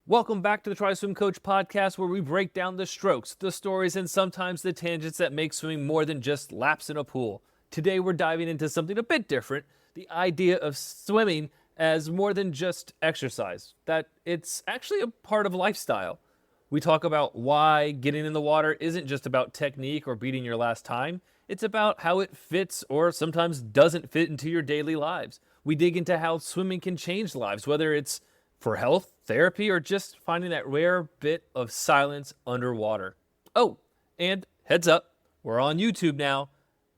Welcome back to the Try Swim Coach podcast, where we break down the strokes, the stories, and sometimes the tangents that make swimming more than just laps in a pool. Today, we're diving into something a bit different, the idea of swimming as more than just exercise, that it's actually a part of lifestyle. We talk about why getting in the water isn't just about technique or beating your last time. It's about how it fits or sometimes doesn't fit into your daily lives. We dig into how swimming can change lives, whether it's for health, therapy, or just finding that rare bit of silence underwater. Oh, and heads up, we're on YouTube now.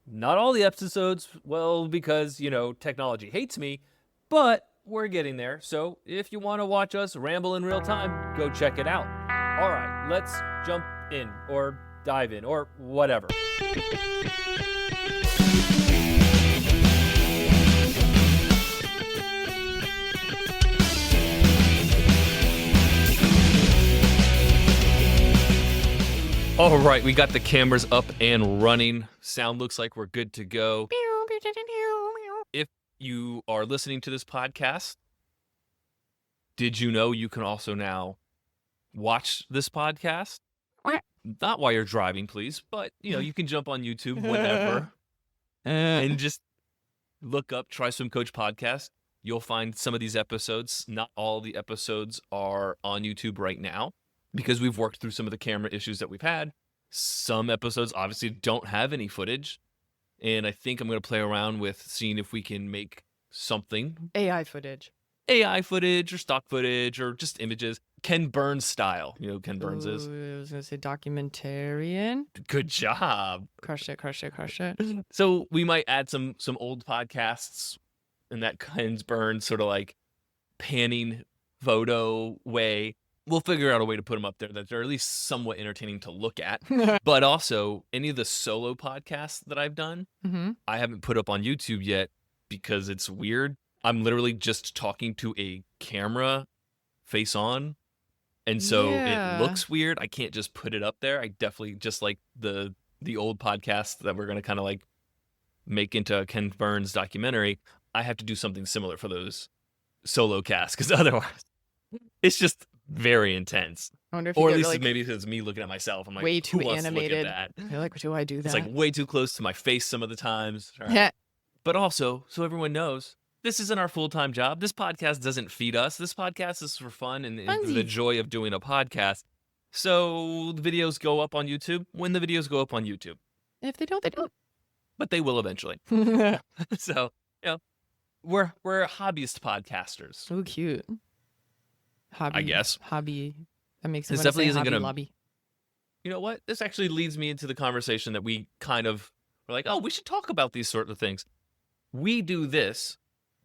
Not all the episodes, well, because, technology hates me, but we're getting there. So if you want to watch us ramble in real time, go check it out. All right, let's jump in or dive in or whatever. All right, we got the cameras up and running. Sound looks like we're good to go. If you are listening to this podcast, did you know you can also now watch this podcast? Not while you're driving, please, but you can jump on YouTube whenever and just look up Try Swim Coach Podcast. You'll find some of these episodes. Not all the episodes are on YouTube right now, because we've worked through some of the camera issues that we've had. Some episodes obviously don't have any footage, and I think I'm going to play around with seeing if we can make something. AI footage or stock footage or just images. Ken Burns style. You know who Ken Burns is? I was going to say documentarian. Good job. Crush it. So we might add some old podcasts in that Ken Burns sort of like panning photo way. We'll figure out a way to put them up there that they're at least somewhat entertaining to look at. But also, any of the solo podcasts that I've done, I haven't put up on YouTube yet because it's weird. I'm literally just talking to a camera face on. And so it looks weird. I can't just put it up there. I definitely, just like the old podcast that we're going to kind of like make into a Ken Burns documentary, I have to do something similar for those solo casts, because otherwise it's just very intense. I wonder if or at least maybe it's me looking at myself. I'm like, way too who wants animated. To look at that? You're like, do I do that? It's like way too close to my face some of the times. Right. But also, so everyone knows, this isn't our full-time job. This podcast doesn't feed us. This podcast is for fun and the joy of doing a podcast. So the videos go up on YouTube when the videos go up on YouTube. If they don't, they don't. But they will eventually. So, we're hobbyist podcasters. So cute. Hobby, I guess. Hobby. That makes this it definitely isn't going to lobby. You know what? This actually leads me into the conversation that we kind of were like, oh, we should talk about these sort of things. We do this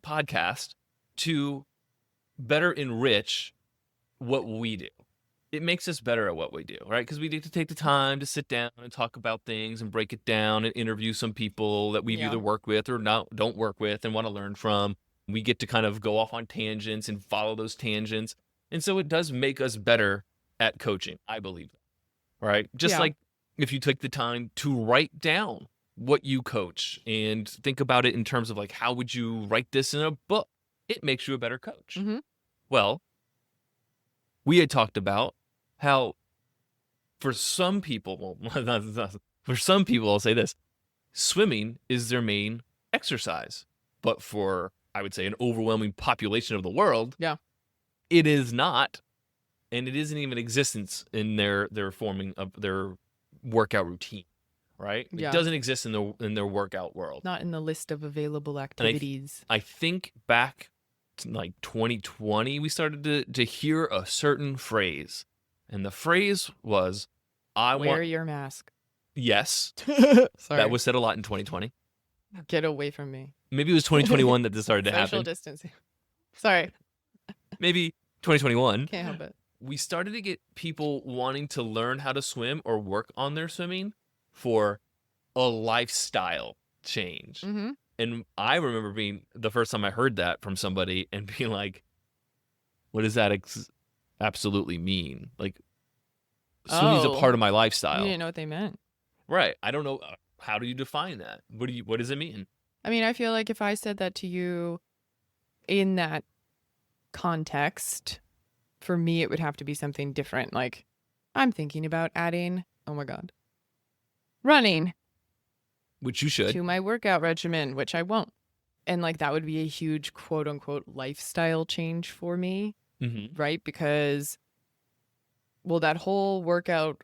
podcast to better enrich what we do. It makes us better at what we do, right? Because we need to take the time to sit down and talk about things and break it down and interview some people that we've either worked with or don't work with and want to learn from. We get to kind of go off on tangents and follow those tangents. And so it does make us better at coaching, I believe. Right? Just like if you take the time to write down what you coach and think about it in terms of like, how would you write this in a book? It makes you a better coach. Well, we had talked about how for some people, I'll say this, swimming is their main exercise. But for, I would say, an overwhelming population of the world, it is not, and it isn't even in existence in their forming of their workout routine, right? It doesn't exist in their workout world. Not in the list of available activities. I think back to like 2020, we started to hear a certain phrase, and the phrase was, Wear your mask. Yes. Sorry. That was said a lot in 2020. Get away from me. Maybe it was 2021 that this started to happen. Social distancing. Sorry. Maybe 2021. Can't help it. We started to get people wanting to learn how to swim or work on their swimming for a lifestyle change. And I remember being the first time I heard that from somebody and being like, what does that absolutely mean? Like, swimming's a part of my lifestyle. You didn't know what they meant. Right. I don't know. How do you define that? What does it mean? I mean, I feel like if I said that to you in that context, for me, it would have to be something different. Like I'm thinking about adding, oh my God, running Which you should. to my workout regimen, which I won't. And like that would be a huge quote unquote lifestyle change for me, Mm-hmm. right? Because, well, that whole workout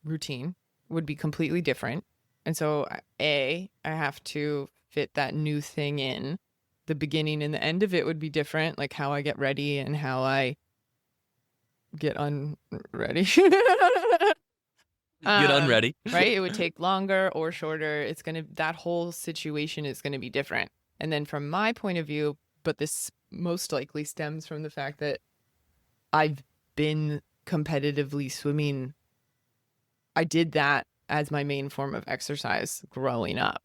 routine would be completely different. And so, I have to fit that new thing in. The beginning and the end of it would be different, like how I get ready and how I get unready. Get unready. Right? It would take longer or shorter. That whole situation is going to be different. And then from my point of view, but this most likely stems from the fact that I've been competitively swimming. I did that as my main form of exercise growing up.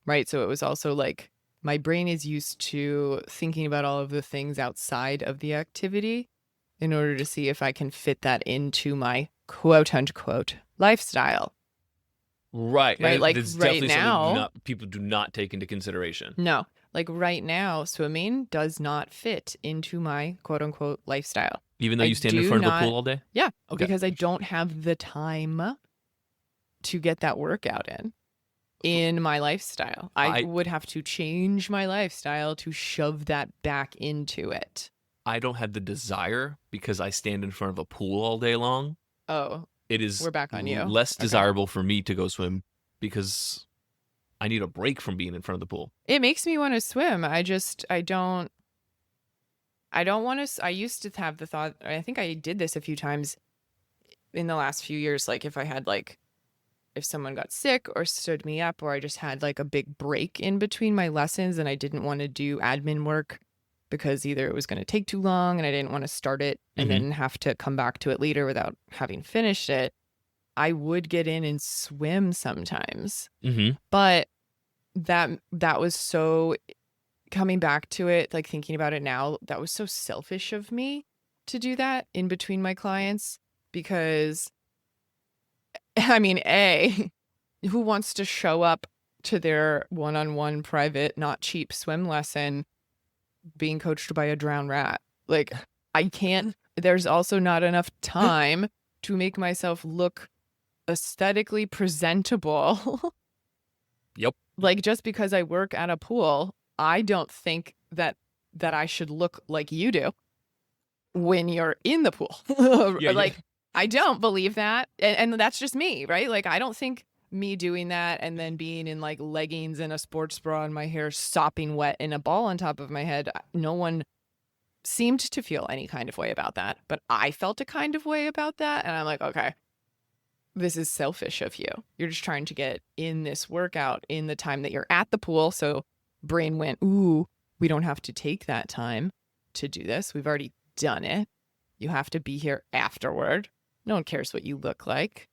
Right? So it was also like my brain is used to thinking about all of the things outside of the activity in order to see if I can fit that into my quote unquote lifestyle. Right. Right, And like, it's right definitely now- something people do not take into consideration. No, like right now, swimming does not fit into my quote unquote lifestyle. Even though I you stand in do front of a not- pool all day? Yeah, Okay. because I don't have the time to get that workout in my lifestyle. I I- would have to change my lifestyle to shove that back into it. I don't have the desire because I stand in front of a pool all day long. Oh, It is We're back on you. less Okay. desirable for me to go swim because I need a break from being in front of the pool. it makes me want to swim. I don't want to. I used to have the thought, I think I did this a few times in the last few years. Like if I had if someone got sick or stood me up, or I just had like a big break in between my lessons and I didn't want to do admin work because either it was going to take too long and I didn't want to start it and Mhm. then have to come back to it later without having finished it, I would get in and swim sometimes. Mm-hmm. But that was so, coming back to it, like thinking about it now, that was so selfish of me to do that in between my clients, because I mean, who wants to show up to their one-on-one private, not cheap swim lesson being coached by a drowned rat? Like, I can't, there's also not enough time to make myself look aesthetically presentable. Yep. Like, just because I work at a pool, I don't think that I should look like you do when you're in the pool. Yeah, Like, I don't believe that. And that's just me, right? Like, I don't think me doing that and then being in like leggings and a sports bra and my hair sopping wet and a ball on top of my head, no one seemed to feel any kind of way about that. But I felt a kind of way about that. And I'm like, okay, this is selfish of you. You're just trying to get in this workout in the time that you're at the pool. So brain went, ooh, we don't have to take that time to do this. We've already done it. You have to be here afterward. No one cares what you look like.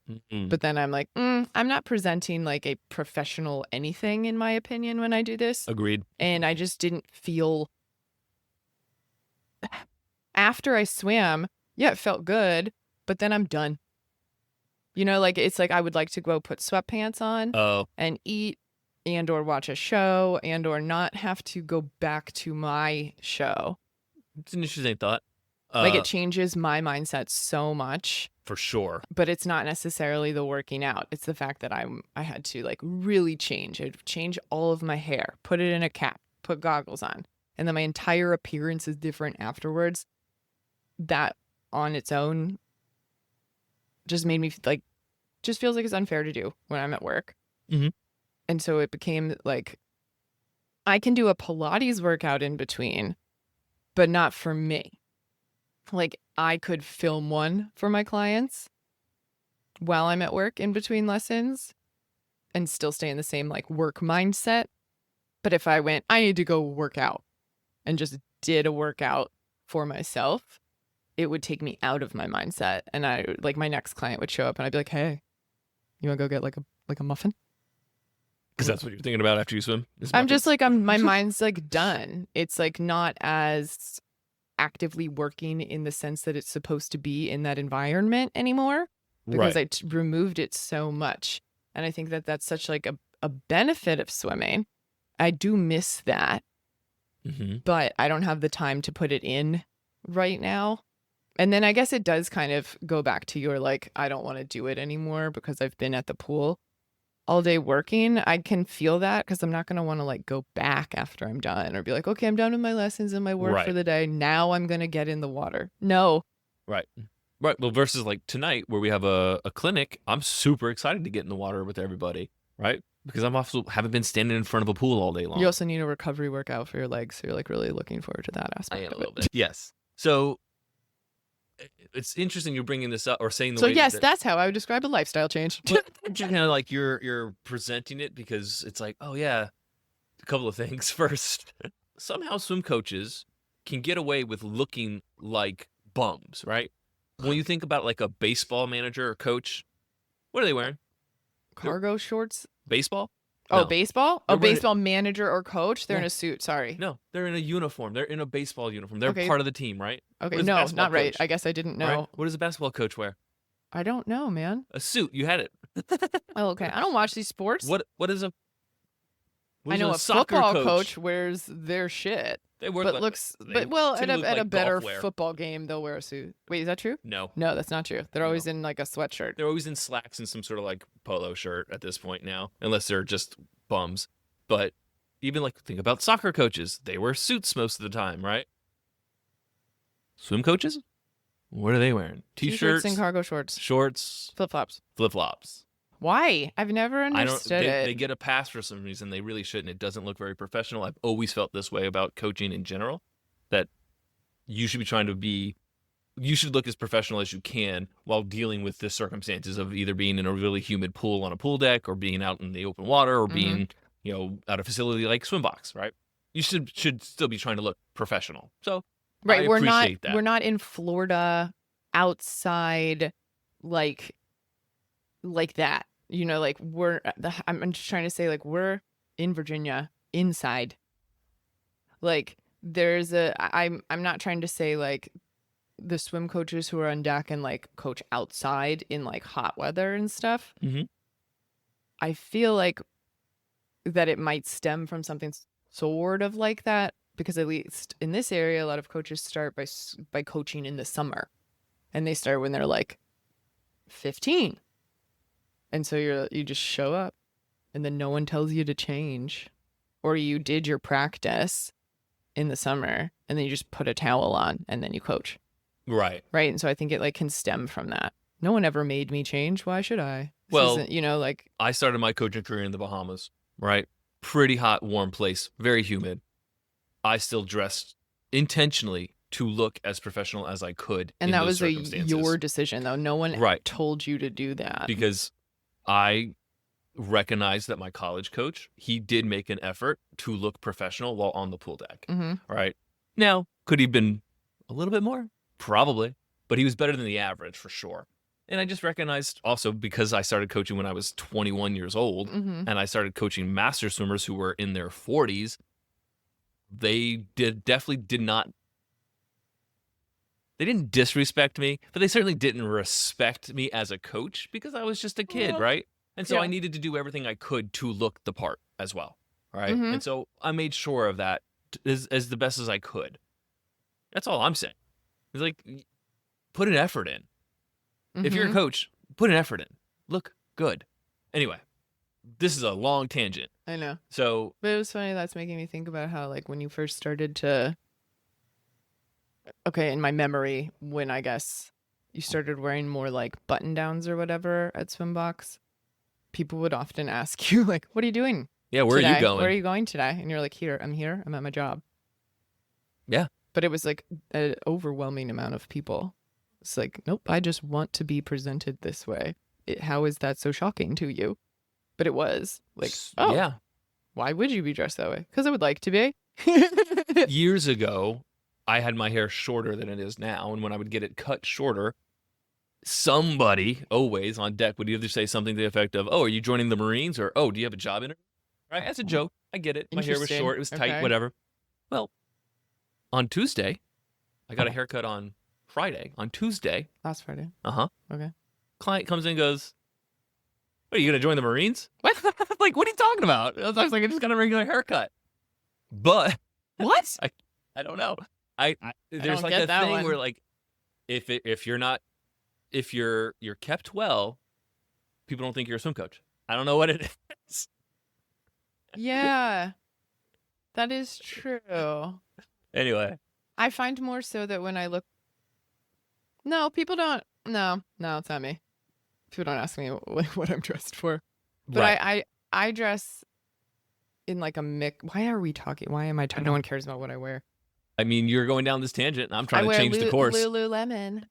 Mm-mm. But then I'm like, I'm not presenting like a professional anything, in my opinion, when I do this. Agreed. And I just didn't feel, after I swam, yeah, it felt good, but then I'm done. You know, like it's like I would like to go put sweatpants on Oh, and eat and or watch a show and or not have to go back to my show. it's an interesting thought. Like it changes my mindset so much, For sure. but it's not necessarily the working out. It's the fact that I had to like really change. I'd change all of my hair, put it in a cap, put goggles on, and then my entire appearance is different afterwards. That on its own just made me like, just feels like it's unfair to do when I'm at work. Mhm. And so it became like, I can do a Pilates workout in between, but not for me. Like I could film one for my clients while I'm at work in between lessons and still stay in the same like work mindset. But if I went, I need to go work out and just did a workout for myself, it would take me out of my mindset. And I like, my next client would show up and I'd be like, hey, you want to go get like a muffin? Because that's what you're thinking about after you swim. is I'm muffins. just like, my mind's like done. It's like not as actively working in the sense that it's supposed to be in that environment anymore, because right. I removed it so much. And I think that that's such like a benefit of swimming. I do miss that, Mm-hmm. but I don't have the time to put it in right now. And then I guess it does kind of go back to your like, I don't want to do it anymore because I've been at the pool all day working. I can feel that because I'm not going to want to like go back after I'm done or be like, okay, I'm done with my lessons and my work for Right. the day. Now I'm going to get in the water. No. Right. Right. Well, versus like tonight where we have a clinic, I'm super excited to get in the water with everybody, right? Because I'm also haven't been standing in front of a pool all day long. You also need a recovery workout for your legs. So you're like really looking forward to that I aspect am a of little it. bit. Yes. So it's interesting you're bringing this up or saying the So way yes, that, that's how I would describe a lifestyle change. but kind of like you're presenting it because it's like, oh yeah, a couple of things. First, somehow swim coaches can get away with looking like bums, right? When you think about like a baseball manager or coach, what are they wearing? Cargo shorts. Baseball? Oh, No. baseball? They're Oh, wearing- baseball manager or coach? They're in Yeah. a suit. Sorry. No, they're in a uniform. They're in a baseball uniform. They're Okay. part of the team, right? Okay, What is a no, basketball not right. coach? I guess I didn't know. Right? What does a basketball coach wear? I don't know, man. A suit. You had it. Oh, okay. I don't watch these sports. What is a what I is know a soccer football coach wears their shit, They wear but like, looks, they but well, at typically look a like better golf wear. football game, they'll wear a suit. Wait, is that true? No. No, that's not true. They're always in like a sweatshirt. They're always in slacks and some sort of like polo shirt at this point now, unless they're just bums. But even like think about soccer coaches. They wear suits most of the time, right? Swim coaches? What are they wearing? T-shirts and cargo shorts, shorts, flip-flops. flip-flops. Why? I've never I don't. understood it. They get a pass for some reason. They really shouldn't. It doesn't look very professional. I've always felt this way about coaching in general. That you should be trying to be. You should look as professional as you can while dealing with the circumstances of either being in a really humid pool on a pool deck, or being out in the open water, or being at a facility like SwimBox. Right? You should still be trying to look professional. So Right, I we're not appreciate that. we're not in Florida outside like that. You know, like I'm just trying to say like we're in Virginia inside. Like I'm not trying to say like the swim coaches who are on deck and like coach outside in like hot weather and stuff. Mhm. I feel like that it might stem from something sort of like that. Because at least in this area, a lot of coaches start by coaching in the summer, and they start when they're like 15, and so you just show up, and then no one tells you to change, or you did your practice in the summer, and then you just put a towel on, and then you coach, Right. right? And so I think it like can stem from that. No one ever made me change. Why should I? This Well, isn't, like I started my coaching career in the Bahamas. Right. Pretty hot, warm place. Very humid. I still dressed intentionally to look as professional as I could. and in that those was circumstances. your decision, though. No one Right. told you to do that. Because I recognized that my college coach, he did make an effort to look professional while on the pool deck. hmm Right. Now, could he have been a little bit more? Probably. But he was better than the average for sure. And I just recognized also because I started coaching when I was 21 years old hmm and I started coaching master swimmers who were in their 40s, they definitely did not. They didn't disrespect me, but they certainly didn't respect me as a coach because I was just a kid, Well, right? And so yeah. I needed to do everything I could to look the part as well, right? Mhm. And so I made sure of that as the best as I could. That's all I'm saying. It's like, put an effort in. If you're a Mhm. coach, put an effort in. Look good. Anyway, this is a long tangent. I know. So But it was funny. That's making me think about how, like, when you first started to, okay, in my memory, when I guess you started wearing more like button downs or whatever at SwimBox, people would often ask you, like, what are you doing yeah, where today? are you going? Where are you going today? And you're like, here, I'm at my job. Yeah. But it was like an overwhelming amount of people. It's like, nope, I just want to be presented this way. How is that so shocking to you? But it was like, oh, Yeah. why would you be dressed that way? Because I would like to be. Years ago, I had my hair shorter than it is now, and when I would get it cut shorter, somebody always on deck would either say something to the effect of, "Oh, are you joining the Marines?" or "Oh, do you have a job interview?" Right? As a joke. I get it. My hair was Interesting. short. It was tight. Okay. Whatever. Well, on Tuesday, I got a haircut on Friday. On Tuesday, Last Friday. client comes in and goes, "What, are you gonna join the Marines?" What? Like, what are you talking about? I was like, I just got a regular haircut. But What? I don't know. I there's don't like get a that thing one. where like if you're kept well, people don't think you're a swim coach. I don't know what it is. Yeah, that is true. Anyway, I find more so that when I look, no, people don't. No, it's not me. People don't ask me what I'm dressed for, but right. I dress in like a mix. Why are we talking? Why am I talking? No one cares about what I wear. I mean, you're going down this tangent, and I'm I trying to wear change the course. Lululemon.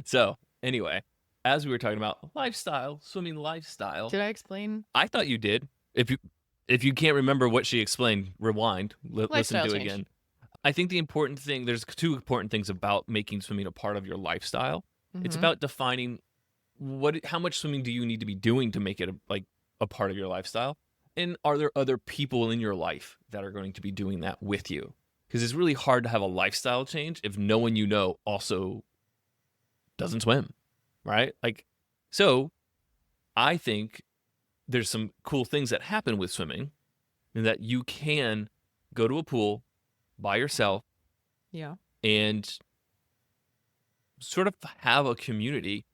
So, anyway, as we were talking about lifestyle, swimming lifestyle, Did I explain? I thought you did. If you can't remember what she explained, rewind, listen Lifestyle to it change. again. I think the important thing, there's two important things about making swimming a part of your lifestyle. It's Mhm. about defining how much swimming do you need to be doing to make it a part of your lifestyle, and are there other people in your life that are going to be doing that with you? Because it's really hard to have a lifestyle change if no one you know also doesn't swim, right? Like, so I think there's some cool things that happen with swimming, and that you can go to a pool by yourself Yeah. and sort of have a community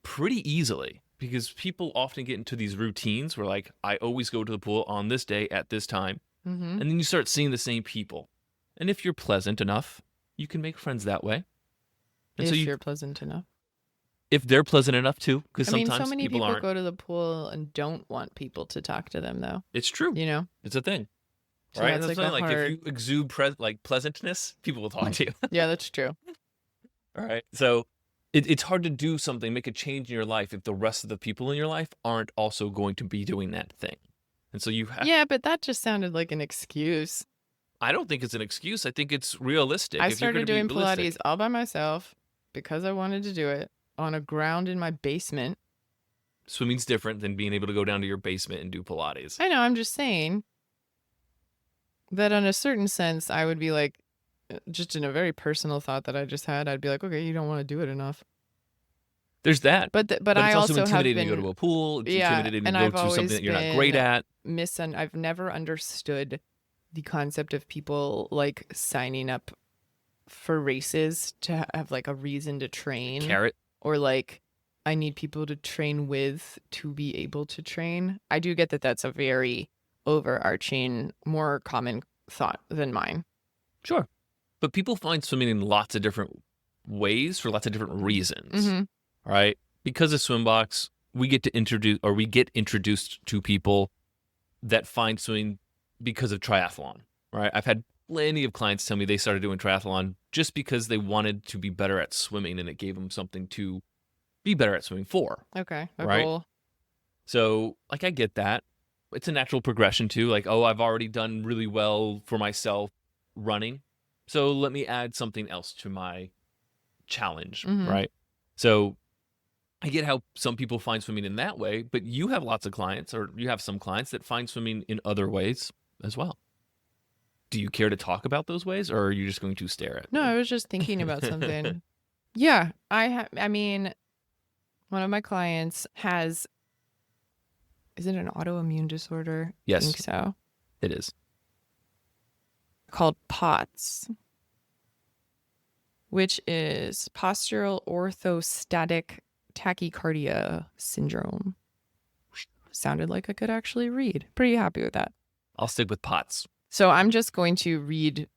pretty easily, because people often get into these routines where, like, I always go to the pool on this day at this time, Mm-hmm. and then you start seeing the same people. And if you're pleasant enough, you can make friends that way. And If so you're pleasant enough. if they're pleasant enough too, because I mean, sometimes so many people aren't. go to the pool and don't want people to talk to them, though. It's true. You know, It's a thing. so Right? that's And that's like something a like, hard. if you exude pleasantness, people will talk to you. Yeah, that's true. All right. So it's hard to do something, make a change in your life, if the rest of the people in your life aren't also going to be doing that thing. And so you have. Yeah, but that just sounded like an excuse. I don't think it's an excuse. I think it's realistic. I If you're started gonna be doing Pilates realistic. all by myself because I wanted to do it on a ground in my basement. Swimming's different than being able to go down to your basement and do Pilates. I know, I'm just saying that in a certain sense, I would be like, just in a very personal thought that I just had, I'd be like, okay, you don't want to do it enough. There's that. But But I it's also also have intimidating to go been, to a pool. It's yeah, intimidating to and go I've to something always that you're not great been at. I've never understood the concept of people like signing up for races to have like a reason to train, Carrot. or like I need people to train with to be able to train. I do get that that's a very overarching, more common thought than mine. Sure. But people find swimming in lots of different ways for lots of different reasons. Mhm. Right? Because of SwimBox, we get introduced to people that find swimming because of triathlon. Right? I've had plenty of clients tell me they started doing triathlon just because they wanted to be better at swimming, and it gave them something to be better at swimming for. Okay, a Right? goal. So, like, I get that. It's a natural progression too. Like, oh, I've already done really well for myself running, so let me add something else to my challenge, Mhm. right? So I get how some people find swimming in that way, but you have lots of clients, or you have some clients that find swimming in other ways as well. Do you care to talk about those ways, or are you just going to stare at No, me? I was just thinking about something. Yeah, I mean, one of my clients has, is it an autoimmune disorder? I Yes. think so. It is. Called POTS, which is postural orthostatic tachycardia syndrome. Sounded like I could actually read. Pretty happy with that. I'll stick with POTS. So I'm just going to read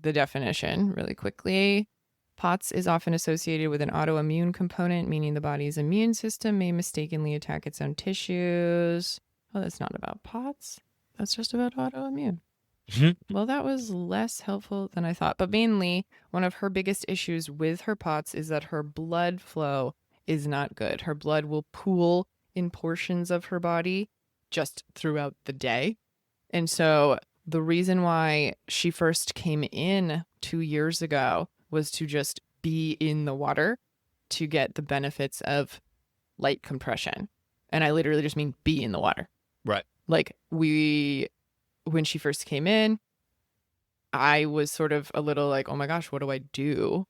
the definition really quickly. POTS is often associated with an autoimmune component, meaning the body's immune system may mistakenly attack its own tissues. Oh, that's not about POTS. That's just about autoimmune. Well, that was less helpful than I thought. But mainly, one of her biggest issues with her POTS is that her blood flow is not good. Her blood will pool in portions of her body just throughout the day. And so the reason why she first came in 2 years ago was to just be in the water to get the benefits of light compression. And I literally just mean be in the water. Right. Like when she first came in, I was sort of a little like, oh my gosh, what do I do?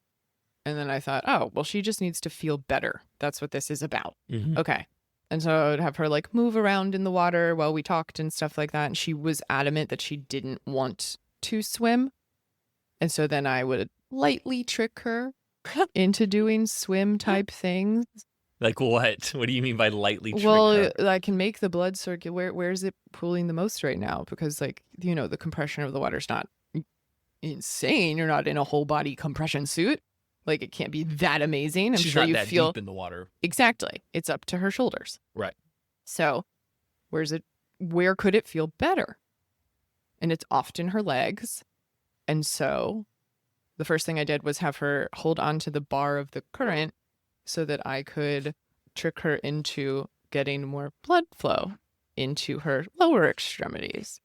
And then I thought, oh, well, she just needs to feel better. That's what this is about. Mhm. Okay. And so I would have her like move around in the water while we talked and stuff like that. And she was adamant that she didn't want to swim. And so then I would lightly trick her into doing swim type things. Like what? What do you mean by lightly trick Well, her? I can make the blood circulate. Where is it pooling the most right now? Because like, the compression of the water's not insane. You're not in a whole body compression suit. Like it can't be that amazing. I'm She's sure not you that feel deep in the water. exactly. It's up to her shoulders. Right. So where could it feel better? And it's often her legs. And so the first thing I did was have her hold on to the bar of the current so that I could trick her into getting more blood flow into her lower extremities.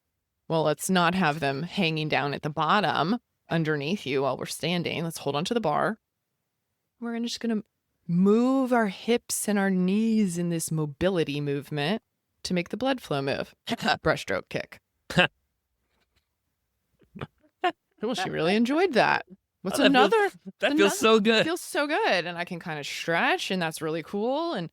Well, let's not have them hanging down at the bottom underneath you while we're standing. Let's hold on to the bar. We're just going to move our hips and our knees in this mobility movement to make the blood flow move. Breaststroke kick. Well, she really enjoyed that. What's another? That feels so good. It feels so good. And I can kind of stretch, and that's really cool. And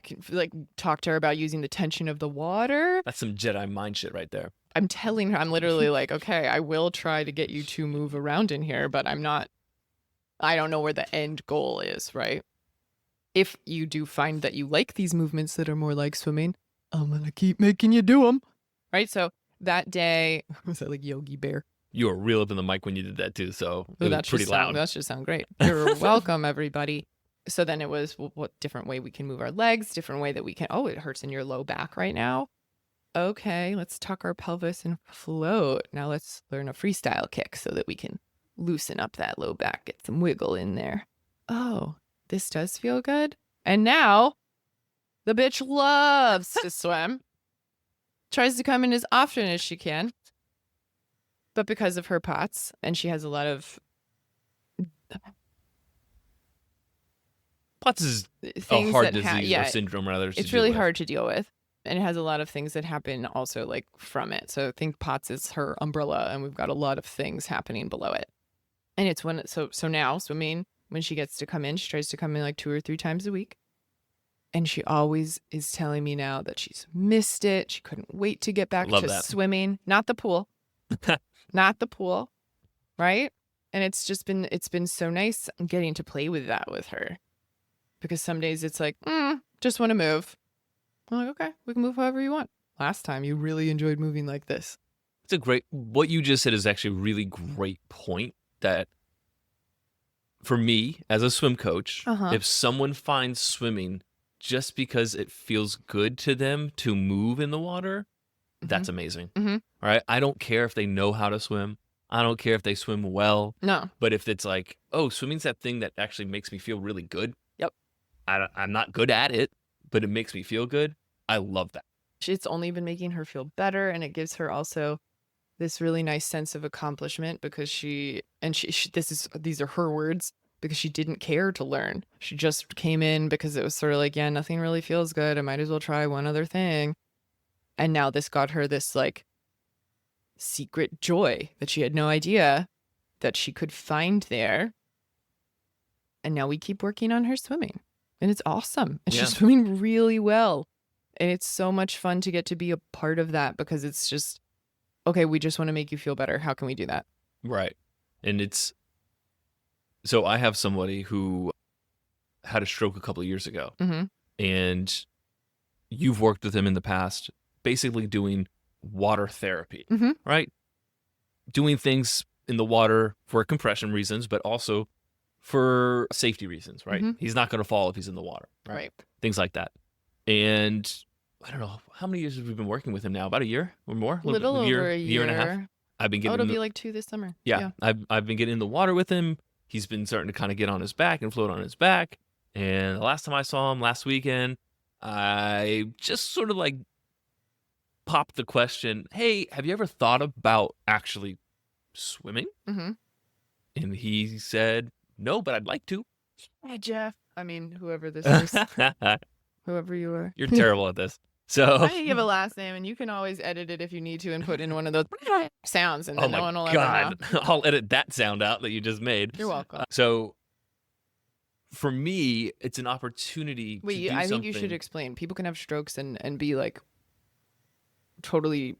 I can like talk to her about using the tension of the water. That's some Jedi mind shit right there. I'm telling her, I'm literally like, okay, I will try to get you to move around in here, but I don't know where the end goal is, right? If you do find that you like these movements that are more like swimming, I'm going to keep making you do them. Right? So that day, was that like Yogi Bear? You were real up in the mic when you did that too, so it was pretty loud. That should sound great. You're welcome, everybody. So then it was, well, what different way we can move our legs, different way that we can, it hurts in your low back right now. Okay, let's tuck our pelvis and float. Now let's learn a freestyle kick so that we can loosen up that low back, get some wiggle in there. Oh, this does feel good. And now the bitch loves to swim. Tries to come in as often as she can. But because of her POTS, and she has a lot of POTS is things a heart that disease or syndrome, rather. It's really hard to deal with. And it has a lot of things that happen also like from it. So think POTS is her umbrella, and we've got a lot of things happening below it. And it's so now swimming, when she gets to come in, she tries to come in like 2 or 3 times a week. And she always is telling me now that she's missed it. She couldn't wait to get back to swimming. Not the pool. Not the pool. Right? And it's been so nice getting to play with that with her. Because some days it's like, just want to move. I'm like, okay, we can move however you want. Last time you really enjoyed moving like this. What you just said is actually a really great point that for me as a swim coach, if someone finds swimming just because it feels good to them to move in the water, that's amazing. All right. I don't care if they know how to swim. I don't care if they swim well. No. But if it's like, oh, swimming's that thing that actually makes me feel really good. Yep. I'm not good at it, but it makes me feel good. I love that. It's only been making her feel better, and it gives her also this really nice sense of accomplishment because these are her words, because she didn't care to learn. She just came in because it was sort of like, yeah, nothing really feels good. I might as well try one other thing. And now this got her this like secret joy that she had no idea that she could find there. And now we keep working on her swimming, and it's awesome. And she's swimming really well. And it's so much fun to get to be a part of that, because it's just, okay, we just want to make you feel better. How can we do that? Right. And so I have somebody who had a stroke a couple of years ago, and you've worked with him in the past, basically doing water therapy, right? Doing things in the water for compression reasons, but also for safety reasons, right? He's not going to fall if he's in the water, right? Things like that. And I don't know, how many years have we been working with him now? About a year or more? Little over a year and a half. I've been getting it'll be like 2 this summer. Yeah. I've been getting in the water with him. He's been starting to kind of get on his back and float on his back. And the last time I saw him last weekend, I just sort of like popped the question, hey, have you ever thought about actually swimming? And he said, no, but I'd like to. Hey, Jeff. I mean, whoever this is. Whoever you are. You're terrible at this. So I can give a last name, and you can always edit it if you need to and put in one of those sounds, and then no one will ever know. I'll edit that sound out that you just made. You're welcome. So for me, it's an opportunity to do I something. think you should explain. People can have strokes and be like totally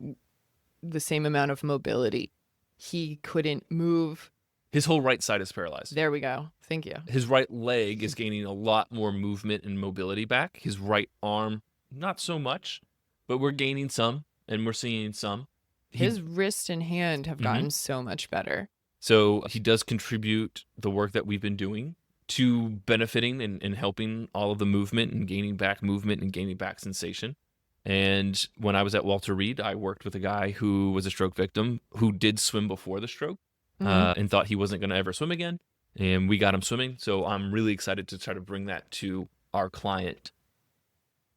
the same amount of mobility. He couldn't move His whole right side is paralyzed. There we go. Thank you. His right leg is gaining a lot more movement and mobility back. His right arm, not so much, but we're gaining some and we're seeing some. His wrist and hand have Mhm. gotten so much better. So he does contribute the work that we've been doing to benefiting and helping all of the movement and gaining back movement and gaining back sensation. And when I was at Walter Reed, I worked with a guy who was a stroke victim who did swim before the stroke and thought he wasn't going to ever swim again. And we got him swimming. So I'm really excited to try to bring that to our client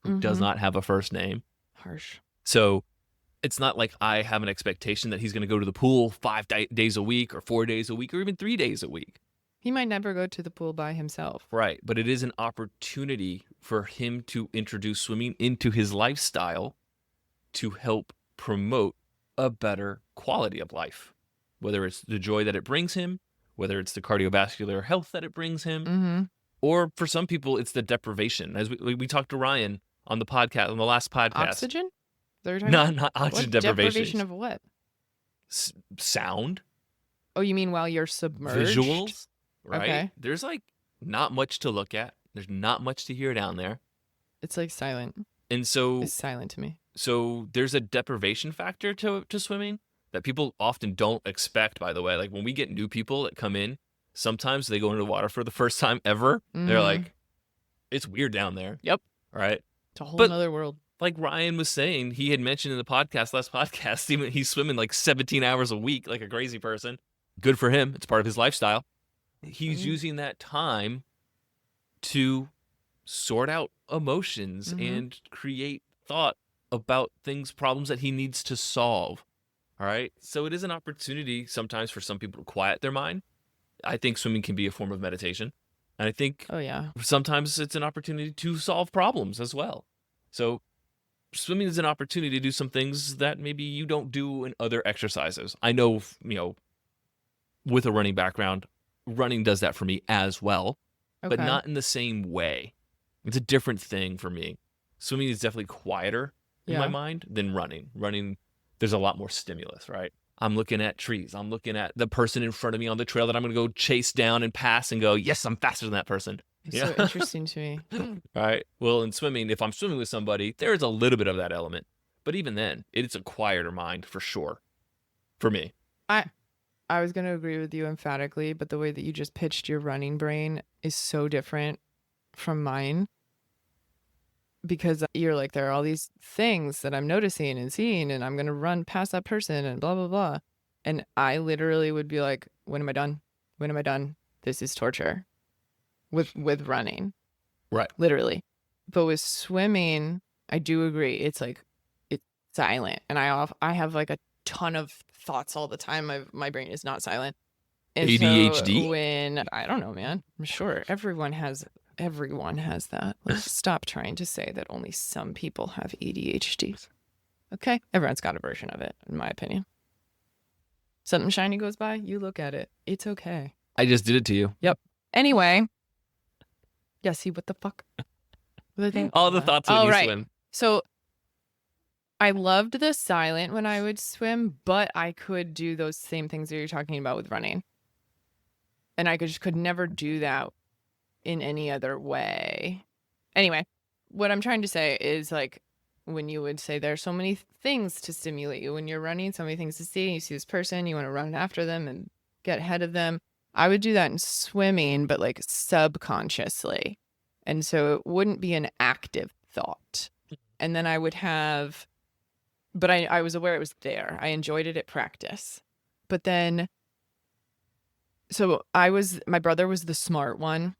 who does not have a first name. Harsh. So it's not like I have an expectation that he's going to go to the pool 5 days a week or 4 days a week or even 3 days a week. He might never go to the pool by himself. Right. But it is an opportunity for him to introduce swimming into his lifestyle to help promote a better quality of life, whether it's the joy that it brings him, whether it's the cardiovascular health that it brings him, or for some people, it's the deprivation. As we talked to Ryan on the podcast, on the last podcast. Oxygen? Not oxygen What deprivation. deprivation of what? Sound. Oh, you mean while you're submerged? Visuals. Right? Okay. There's like not much to look at. There's not much to hear down there. It's like silent. And so It's silent to me. So there's a deprivation factor to swimming that people often don't expect, by the way. Like when we get new people that come in, sometimes they go into the water for the first time ever. They're like, it's weird down there. Yep. Right? It's a whole other world. Like Ryan was saying, he had mentioned in the last podcast, he's swimming like 17 hours a week like a crazy person. Good for him. It's part of his lifestyle. He's using that time to sort out emotions and create thought about problems that he needs to solve. All right. So it is an opportunity sometimes for some people to quiet their mind. I think swimming can be a form of meditation. And I think sometimes it's an opportunity to solve problems as well. So swimming is an opportunity to do some things that maybe you don't do in other exercises. I know, with a running background, running does that for me as well, but not in the same way. It's a different thing for me. Swimming is definitely quieter in my mind than running. Running, there's a lot more stimulus, right? I'm looking at trees. I'm looking at the person in front of me on the trail that I'm going to go chase down and pass and go, yes, I'm faster than that person. It's so interesting to me. Right. Well, in swimming, if I'm swimming with somebody, there is a little bit of that element. But even then, it's a quieter mind for sure. For me. I was going to agree with you emphatically, but the way that you just pitched your running brain is so different from mine. Because you're like, there are all these things that I'm noticing and seeing, and I'm going to run past that person and blah, blah, blah. And I literally would be like, when am I done? When am I done? This is torture with running. Right. Literally. But with swimming, I do agree. It's like, it's silent. And I have like a ton of thoughts all the time. My brain is not silent. And ADHD? So when, I don't know, man. I'm sure everyone has that. Let's stop trying to say that only some people have ADHD. Okay? Everyone's got a version of it, in my opinion. Something shiny goes by, you look at it. It's okay. I just did it to you. Yep. Anyway. Yeah, see, what the fuck? All the thoughts when you swim. So I loved the silent when I would swim, but I could do those same things that you're talking about with running. And I could never do that in any other way. Anyway, what I'm trying to say is like when you would say there's so many things to stimulate you when you're running, so many things to see. You see this person, you want to run after them and get ahead of them. I would do that in swimming, but like subconsciously. And so it wouldn't be an active thought. And then I would have, but I was aware it was there. I enjoyed it at practice. But then, so my brother was the smart one.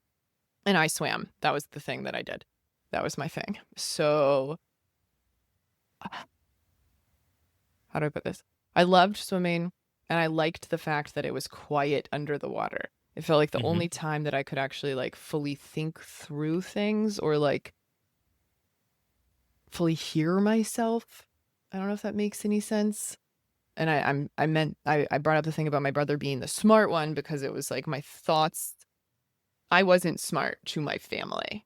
And I swam. That was the thing that I did. That was my thing. So, how do I put this? I loved swimming, and I liked the fact that it was quiet under the water. It felt like the only time that I could actually like fully think through things or like fully hear myself. I don't know if that makes any sense. And I brought up the thing about my brother being the smart one because it was like my thoughts. I wasn't smart to my family.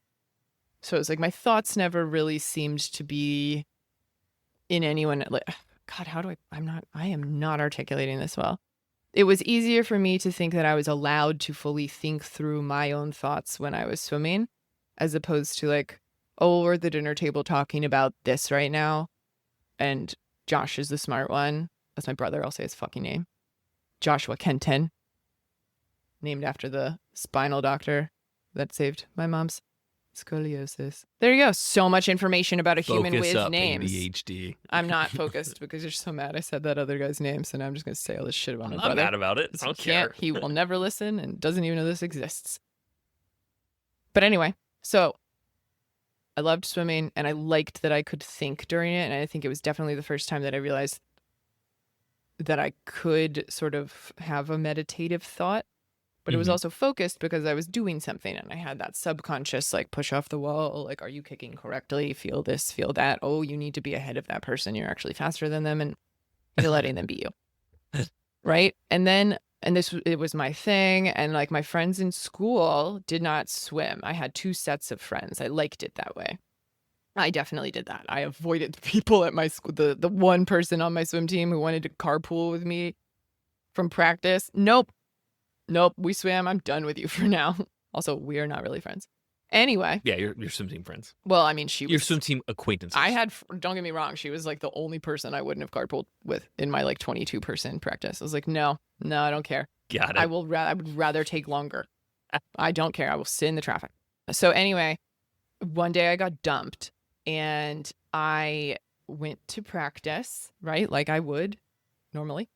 So it was like my thoughts never really seemed to be in anyone. Like, God, I am not articulating this well. It was easier for me to think that I was allowed to fully think through my own thoughts when I was swimming, as opposed to like, oh, we're at the dinner table talking about this right now, and Josh is the smart one. That's my brother. I'll say his fucking name. Joshua Kenton, named after the spinal doctor that saved my mom's scoliosis. There you go. So much information about a human Focus with up, names. ADHD. I'm not focused because you're so mad I said that other guy's name, so now I'm just going to say all this shit about my I'm brother. mad about it. I don't care. He will never listen and doesn't even know this exists. But anyway, so I loved swimming and I liked that I could think during it. And I think it was definitely the first time that I realized that I could sort of have a meditative thought. But it was also focused because I was doing something and I had that subconscious, like, push off the wall. Like, are you kicking correctly? Feel this, feel that. Oh, you need to be ahead of that person. You're actually faster than them and you're letting them beat you. Right. And then, it was my thing. And like my friends in school did not swim. I had 2 sets of friends. I liked it that way. I definitely did that. I avoided the people at my school, the one person on my swim team who wanted to carpool with me from practice. Nope, we swam. I'm done with you for now. Also, we are not really friends. Anyway. Yeah, you're swim team friends. Well, I mean, she was. Your swim team acquaintances. Don't get me wrong, she was like the only person I wouldn't have carpooled with in my like 22-person practice. I was like, no, I don't care. Got it. I would rather take longer. I don't care. I will sit in the traffic. So anyway, one day I got dumped and I went to practice, right? Like I would normally.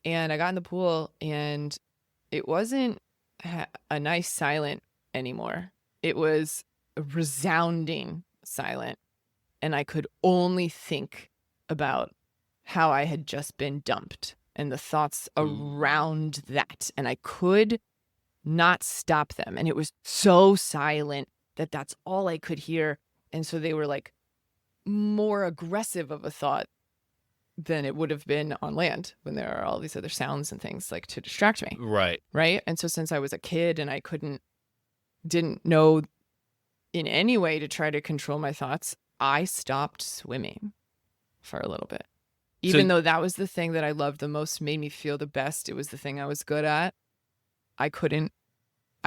And I got in the pool and it wasn't a nice silent anymore. It was a resounding silent. And I could only think about how I had just been dumped and the thoughts around that. And I could not stop them. And it was so silent that that's all I could hear. And so they were like more aggressive of a thought than it would have been on land when there are all these other sounds and things like to distract me. Right. Right. And so since I was a kid and I didn't know in any way to try to control my thoughts, I stopped swimming for a little bit. Even though that was the thing that I loved the most, made me feel the best. It was the thing I was good at. I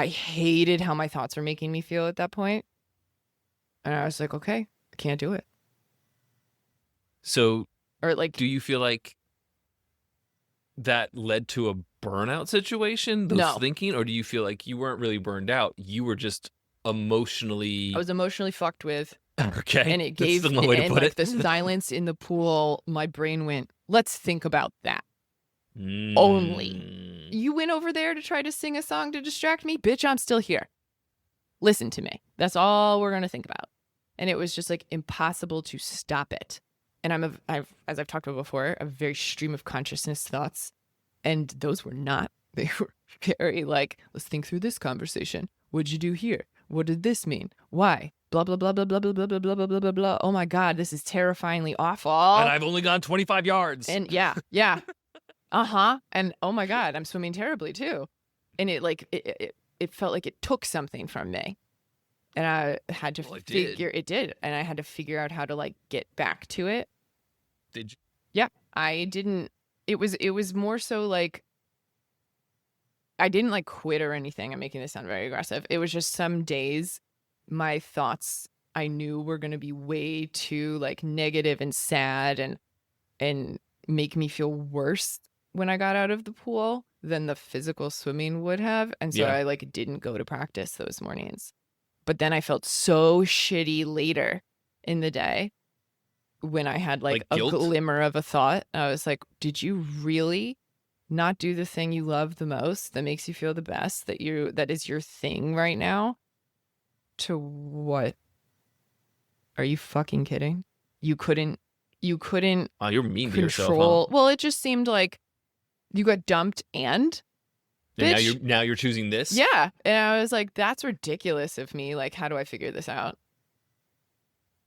hated how my thoughts were making me feel at that point. And I was like, okay, I can't do it. So, or like, do you feel like that led to a burnout situation, those thinking? Or do you feel like you weren't really burned out? You were just emotionally... I was emotionally fucked with. Okay. And it gave That's the way to put it. The silence in the pool, my brain went, let's think about that. Only. You went over there to try to sing a song to distract me? Bitch, I'm still here. Listen to me. That's all we're going to think about. And it was just like impossible to stop it. And as I've talked about before, a very stream of consciousness thoughts. And those were not. They were very like, let's think through this conversation. What'd you do here? What did this mean? Why? Blah, blah, blah, blah, blah, blah, blah, blah, blah, blah, blah, blah, blah. Oh my God, this is terrifyingly awful. And I've only gone 25 yards. And yeah. And oh my God, I'm swimming terribly too. And it felt like it took something from me. And I had to it did. And I had to figure out how to like get back to it. Did you? Yeah, I didn't. It was more so like, I didn't like quit or anything. I'm making this sound very aggressive. It was just some days my thoughts I knew were going to be way too like negative and sad and make me feel worse when I got out of the pool than the physical swimming would have. And so I like didn't go to practice those mornings. But then I felt so shitty later in the day when I had like a glimmer of a thought. I was like, did you really not do the thing you love the most that makes you feel the best, that is your thing right now? To what? Are you fucking kidding? You couldn't Oh, you're mean control. To yourself, huh? Well, it just seemed like you got dumped and now you're choosing this? Yeah. And I was like, that's ridiculous of me. Like, how do I figure this out?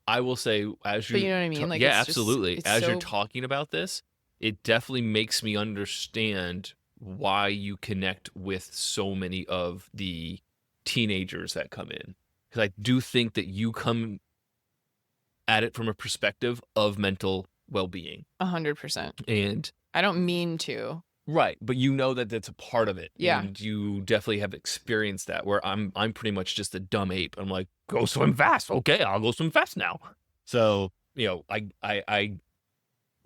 I will say, as you... But you know what I mean? Like, yeah, it's absolutely. Just, as you're talking about this, it definitely makes me understand why you connect with so many of the teenagers that come in. Because I do think that you come at it from a perspective of mental well-being. 100%. And I don't mean to. Right, but you know that that's a part of it, Yeah. and you definitely have experienced that. Where I'm pretty much just a dumb ape. I'm like, go swim fast. Okay, I'll go swim fast now. So I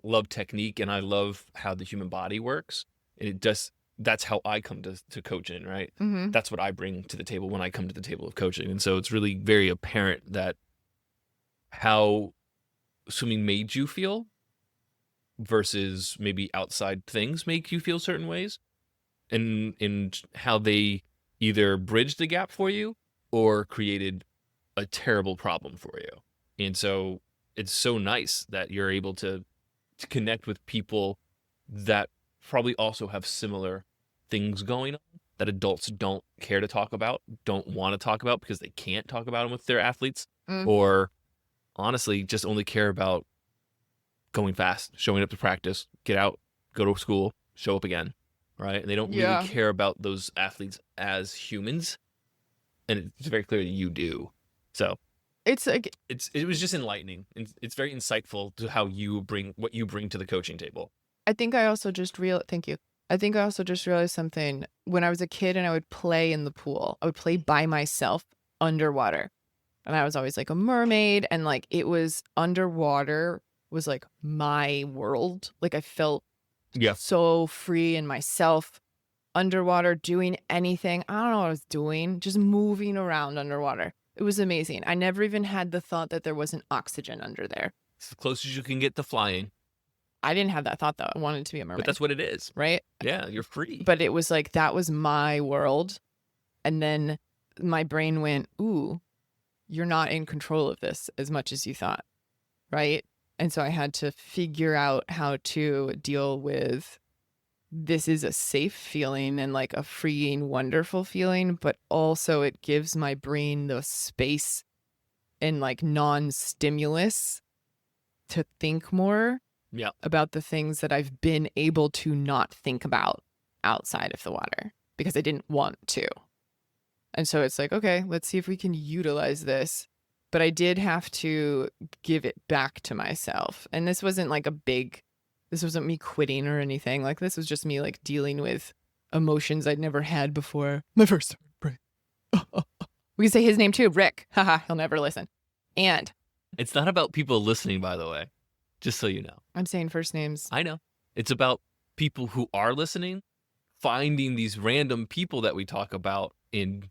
love technique and I love how the human body works. And that's how I come to coaching, right? Mm-hmm. That's what I bring to the table when I come to the table of coaching. And so it's really very apparent that how swimming made you feel versus maybe outside things make you feel certain ways, and how they either bridged the gap for you or created a terrible problem for you. And so it's so nice that you're able to connect with people that probably also have similar things going on that adults don't care to talk about, don't want to talk about because they can't talk about them with their athletes, or honestly just only care about going fast, showing up to practice, get out, go to school, show up again, right? And they don't Yeah. really care about those athletes as humans. And it's very clear that you do. So It's like, it was just enlightening. And it's very insightful to how you bring what you bring to the coaching table. I think I also just thank you. I think I also just realized something. When I was a kid and I would play in the pool, I would play by myself underwater. And I was always like a mermaid, and like it was underwater was like my world. Like I felt so free in myself underwater, doing anything. I don't know what I was doing, just moving around underwater. It was amazing. I never even had the thought that there wasn't oxygen under there. It's the closest you can get to flying. I didn't have that thought though. I wanted to be a mermaid. But that's what it is. Right? Yeah, you're free. But it was like, that was my world. And then my brain went, ooh, you're not in control of this as much as you thought. Right? And so I had to figure out how to deal with, this is a safe feeling and like a freeing, wonderful feeling, but also it gives my brain the space and like non-stimulus to think more about the things that I've been able to not think about outside of the water because I didn't want to. And so it's like, okay, let's see if we can utilize this. But I did have to give it back to myself. And this wasn't like this wasn't me quitting or anything. Like this was just me like dealing with emotions I'd never had before. My first time, right? We can say his name too, Rick. Haha, he'll never listen. And it's not about people listening, by the way, just so you know. I'm saying first names. I know. It's about people who are listening, finding these random people that we talk about in,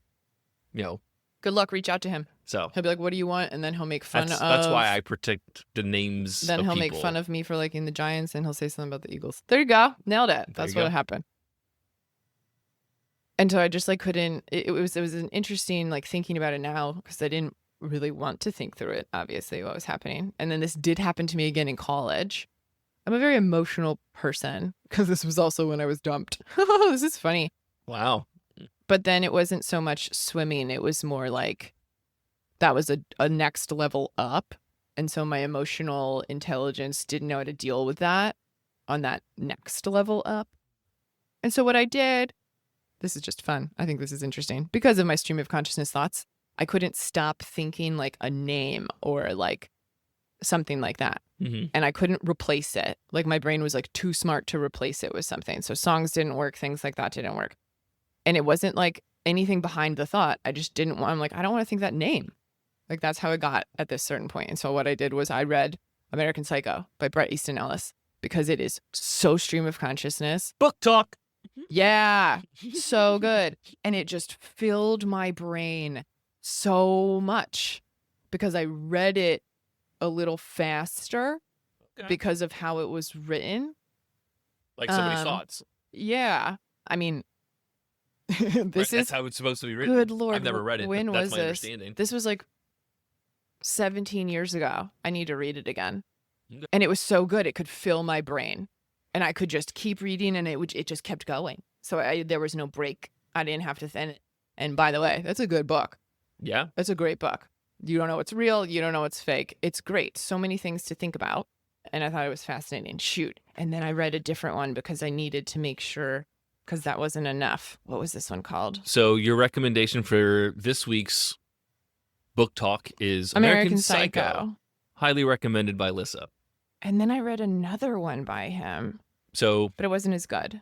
good luck, reach out to him. So he'll be like, what do you want? And then he'll make fun of... That's why I protect the names Then of he'll people. make fun of me for liking the Giants, and he'll say something about the Eagles. There you go. Nailed it. That's what happened. And so I just like couldn't... It was an interesting like thinking about it now because I didn't really want to think through it, obviously, what was happening. And then this did happen to me again in college. I'm a very emotional person because this was also when I was dumped. This is funny. Wow. But then it wasn't so much swimming. It was more like that was a next level up. And so my emotional intelligence didn't know how to deal with that on that next level up. And so what I did, this is just fun. I think this is interesting. Because of my stream of consciousness thoughts, I couldn't stop thinking like a name or like something like that. Mm-hmm. And I couldn't replace it. Like my brain was like too smart to replace it with something. So songs didn't work. Things like that didn't work. And it wasn't like anything behind the thought. I just didn't want, I'm like, I don't want to think that name. Like that's how it got at this certain point. And so what I did was I read American Psycho by Bret Easton Ellis because it is so stream of consciousness. Book talk. Yeah, so good. And it just filled my brain so much because I read it a little faster because of how it was written. Like so many thoughts. Yeah. I mean, that's how it's supposed to be written. Good Lord. I've never read it. When but that's was my this? understanding. This was like 17 years ago. I need to read it again. Okay. And it was so good. It could fill my brain. And I could just keep reading and it just kept going. So there was no break. I didn't have to thin it. And by the way, that's a good book. Yeah. That's a great book. You don't know what's real. You don't know what's fake. It's great. So many things to think about. And I thought it was fascinating. Shoot. And then I read a different one because I needed to make sure, because that wasn't enough. What was this one called? So your recommendation for this week's book talk is American Psycho. Highly recommended by Lissa. And then I read another one by him. So, but it wasn't as good.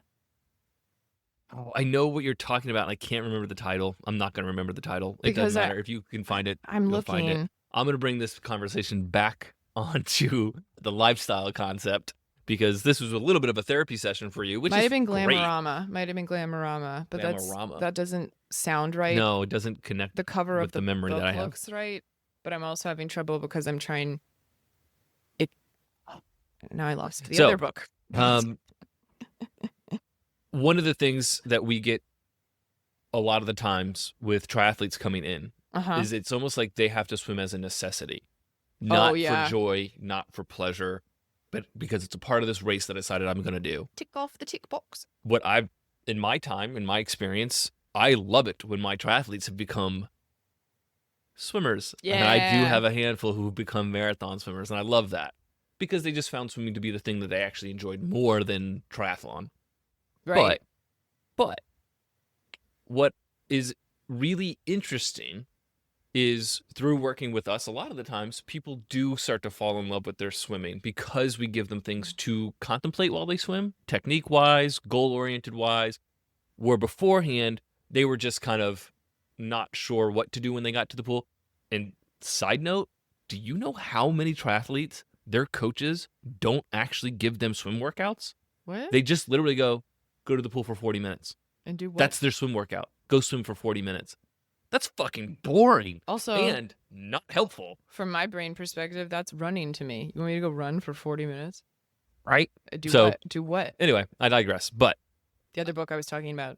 Oh, I know what you're talking about. And I can't remember the title. I'm not going to remember the title. It doesn't Because matter. If you can find it, I'm you'll find it. looking. I'm going to bring this conversation back onto the lifestyle concept because this was a little bit of a therapy session for you, which Might is have been great. Glamorama. Might have been Glamorama, but Glamorama. that doesn't sound right. No, it doesn't connect The cover with of the memory book that I have. looks right, but I'm also having trouble because I'm trying. It. Now I lost the other book. One of the things that we get a lot of the times with triathletes coming in is it's almost like they have to swim as a necessity, not for joy, not for pleasure, but because it's a part of this race that I decided I'm going to do. Tick off the tick box. In my time, in my experience, I love it when my triathletes have become swimmers. Yeah. And I do have a handful who become marathon swimmers, and I love that because they just found swimming to be the thing that they actually enjoyed more than triathlon. Right. But what is really interesting is through working with us, a lot of the times people do start to fall in love with their swimming because we give them things to contemplate while they swim, technique-wise, goal-oriented wise, where beforehand they were just kind of not sure what to do when they got to the pool. And side note, do you know how many triathletes, their coaches don't actually give them swim workouts? What? They just literally go to the pool for 40 minutes. And do what? That's their swim workout. Go swim for 40 minutes. That's fucking boring. Also, and not helpful. From my brain perspective, that's running to me. You want me to go run for 40 minutes? Right? Do what? Anyway, I digress. But the other book I was talking about,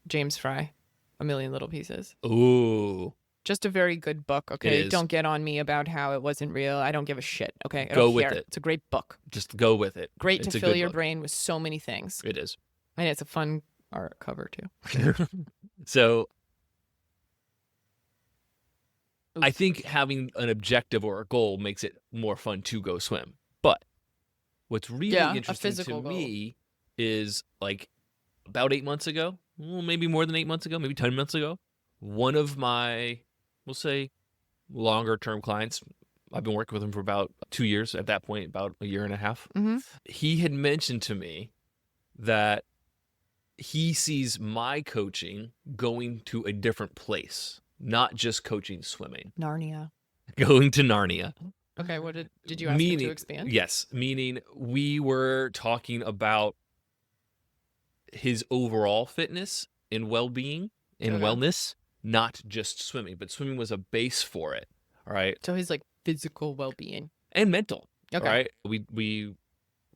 James Fry, A Million Little Pieces. Ooh. Just a very good book, okay? Don't get on me about how it wasn't real. I don't give a shit, okay? I go don't with care. it. It's a great book. Just go with it. Great to fill your brain with so many things. It is. And it's a fun art cover, too. So I think having an objective or a goal makes it more fun to go swim. But what's really interesting to me is like about 8 months ago, well, maybe more than 8 months ago, maybe 10 months ago, one of my, we'll say, longer term clients, I've been working with him for about 2 years at that point, about a year and a half. Mm-hmm. He had mentioned to me that he sees my coaching going to a different place, not just coaching swimming. Narnia. Going to Narnia. Okay, what did you ask him to expand? Yes, meaning we were talking about his overall fitness and well-being and wellness, not just swimming, but swimming was a base for it. All right. So his like physical well-being and mental. Okay. Right. We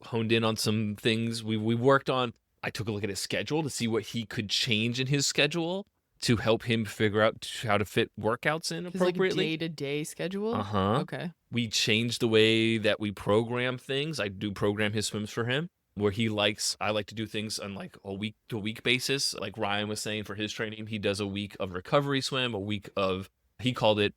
honed in on some things. We worked on. I took a look at his schedule to see what he could change in his schedule to help him figure out how to fit workouts in appropriately. His like day-to-day schedule? Okay. We changed the way that we program things. I do program his swims for him where I like to do things on like a week-to-week basis. Like Ryan was saying for his training, he does a week of recovery swim, a week of, he called it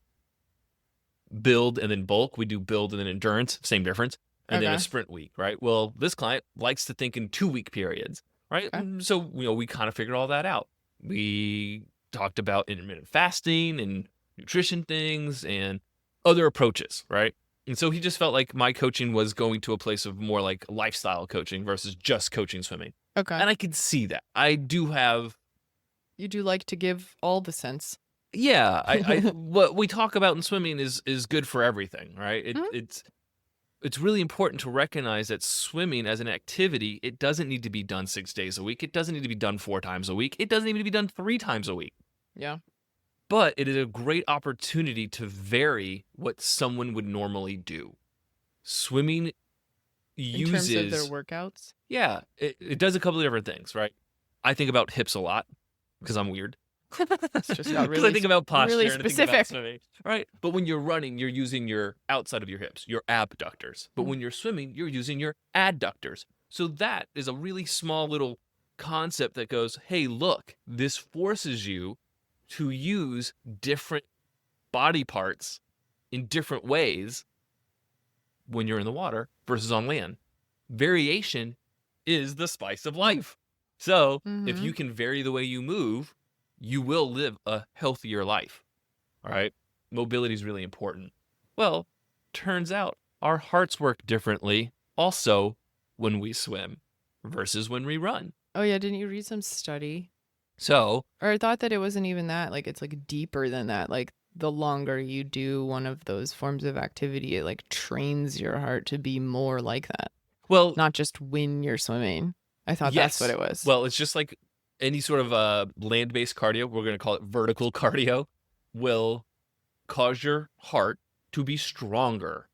build and then bulk. We do build and then endurance, same difference. And then a sprint week, right? Well, this client likes to think in 2-week periods. Right. Okay. So, we kind of figured all that out. We talked about intermittent fasting and nutrition things and other approaches. Right. And so he just felt like my coaching was going to a place of more like lifestyle coaching versus just coaching swimming. Okay. And I could see that. You do like to give all the sense. Yeah. I what we talk about in swimming is good for everything. Right. It's really important to recognize that swimming as an activity, it doesn't need to be done 6 days a week. It doesn't need to be done 4 times a week. It doesn't even need to be done 3 times a week. Yeah. But it is a great opportunity to vary what someone would normally do. Swimming uses... In terms of their workouts? Yeah. It does a couple of different things, right? I think about hips a lot because I'm weird. It's just not really, I think about posture really and I think about swimming, right? But when you're running, you're using your outside of your hips, your abductors. But when you're swimming, you're using your adductors. So that is a really small little concept that goes, hey, look, this forces you to use different body parts in different ways when you're in the water versus on land. Variation is the spice of life. So if you can vary the way you move, you will live a healthier life. All right. Mobility is really important. Well, turns out our hearts work differently also when we swim versus when we run. Oh yeah, didn't you read some study? So, Or I thought that it wasn't even that. Like it's like deeper than that. Like the longer you do one of those forms of activity, it like trains your heart to be more like that. well, Not just when you're swimming. I thought that's what yes. it was. Well, it's just like any sort of land-based cardio, we're going to call it vertical cardio, will cause your heart to be stronger.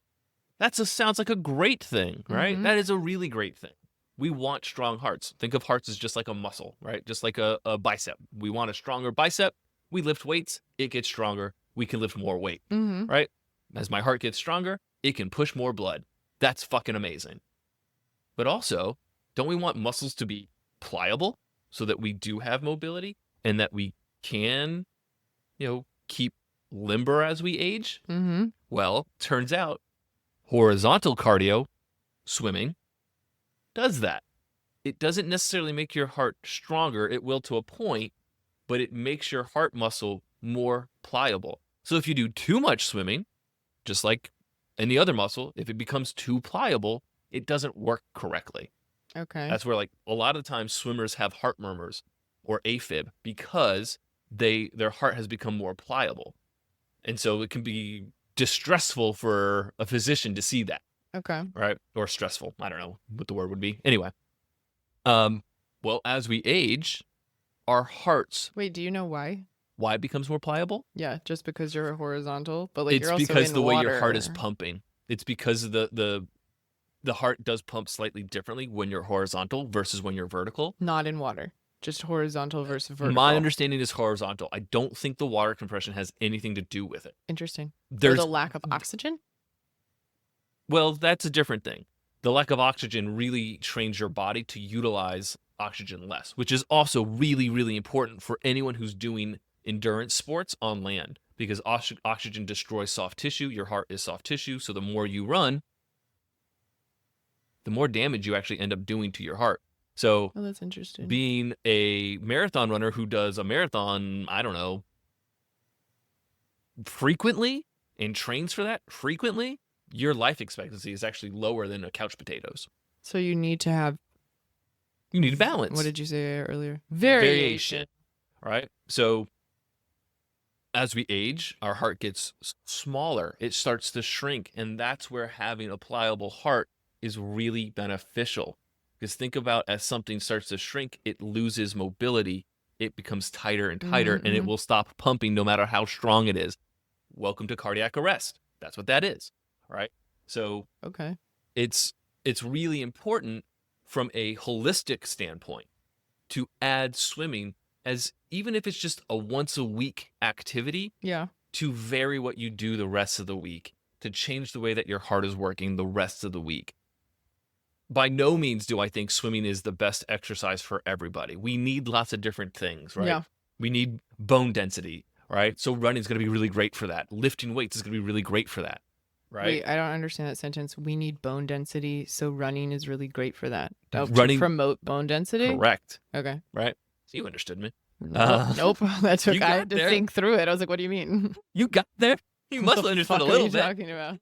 That just sounds like a great thing, right? Mhm. That is a really great thing. We want strong hearts. Think of hearts as just like a muscle, right? Just like a bicep. We want a stronger bicep. We lift weights, it gets stronger. We can lift more weight, Mhm. right? As my heart gets stronger, it can push more blood. That's fucking amazing. But also, don't we want muscles to be pliable so that we do have mobility and that we can, keep limber as we age? Mhm. Well, turns out horizontal cardio, swimming, does that. It doesn't necessarily make your heart stronger. It will to a point, but it makes your heart muscle more pliable. So if you do too much swimming, just like any other muscle, if it becomes too pliable, it doesn't work correctly. Okay. That's where like a lot of times swimmers have heart murmurs or AFib because their heart has become more pliable. And so it can be distressful for a physician to see that, Okay. right? Or stressful. I don't know what the word would be. Anyway, well, as we age, our hearts, Wait, do you know why? why it becomes more pliable? Yeah, just because you're horizontal, but like It's you're also because in the way water. your heart is pumping. It's because the heart does pump slightly differently when you're horizontal versus when you're vertical. Not in water. Just horizontal versus vertical. My understanding is horizontal. I don't think the water compression has anything to do with it. Interesting. Or There's the lack of oxygen? Well, that's a different thing. The lack of oxygen really trains your body to utilize oxygen less, which is also really, really important for anyone who's doing endurance sports on land because oxygen destroys soft tissue. Your heart is soft tissue. So the more you run, the more damage you actually end up doing to your heart. So Oh, that's interesting. being a marathon runner who does a marathon, I don't know, frequently and trains for that frequently, your life expectancy is actually lower than a couch potato's. So you need to have You need balance. What did you say earlier? Variation. Right? So as we age, our heart gets smaller. It starts to shrink. And that's where having a pliable heart is really beneficial. Because think about as something starts to shrink, it loses mobility. It becomes tighter and tighter, and it will stop pumping no matter how strong it is. Welcome to cardiac arrest. That's what that is. All right. So Okay. it's really important from a holistic standpoint to add swimming as even if it's just a once a week activity Yeah. to vary what you do the rest of the week, to change the way that your heart is working the rest of the week. By no means do I think swimming is the best exercise for everybody. We need lots of different things, right? Yeah. We need bone density, right? So running is going to be really great for that. Lifting weights is going to be really great for that, right? Wait, I don't understand that sentence. We need bone density, so running is really great for that. To Running- promote bone density? Correct, Okay. right? So you understood me. Nope. That took you I got had to there. think through it. I was like, what do you mean? You got there. You What must the have understood fuck a are little you bit. talking about?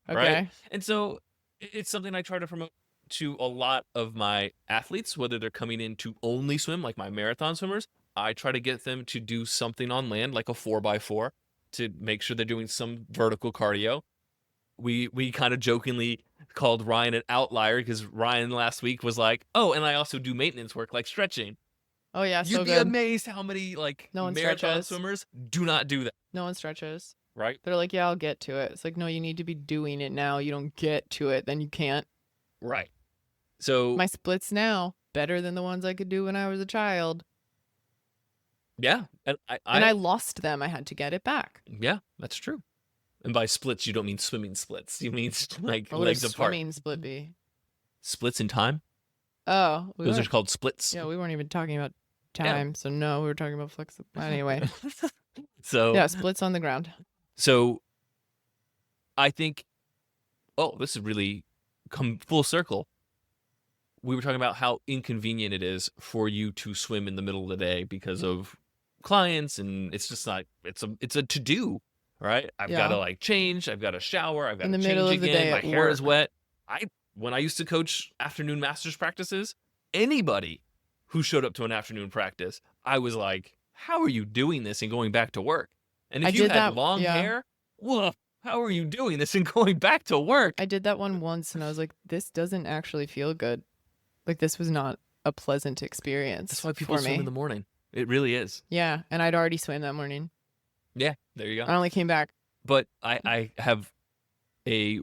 Okay. Right? And so it's something I try to promote to a lot of my athletes, whether they're coming in to only swim, like my marathon swimmers. I try to get them to do something on land, like a 4x4, to make sure they're doing some vertical cardio. We kind of jokingly called Ryan an outlier because Ryan last week was like, "Oh, and I also do maintenance work like stretching." Oh yeah, so You'd be good. amazed how many like No one marathon stretches. swimmers do not do that, No one stretches. right? They're like, yeah, I'll get to it. It's like, no, you need to be doing it now. You don't get to it, then you can't. Right. So My splits now better than the ones I could do when I was a child. yeah, and I lost them. I had to get it back. yeah, that's true. And by splits, you don't mean swimming splits. You mean like What would legs a apart. swimming split be? Splits in time. Oh, Those are called splits. yeah, we weren't even talking about time, so no, we were talking about flexible. Anyway, So yeah, splits on the ground. So I think, this is really come full circle. We were talking about how inconvenient it is for you to swim in the middle of the day because of clients, and it's just not. It's a to do, right? I've got to Yeah. like change. I've got to shower. I've got In to the change middle of the again. day My at hair is work. wet. When I used to coach afternoon masters practices, anybody who showed up to an afternoon practice, I was like, how are you doing this and going back to work? And I if you did had that- long yeah. hair, well, how are you doing this and going back to work? I did that one once and I was like, this doesn't actually feel good. Like this was not a pleasant experience. That's why people for swim me. in the morning. It really is. Yeah. And I'd already swam that morning. Yeah, there you go. I only came back. But I have a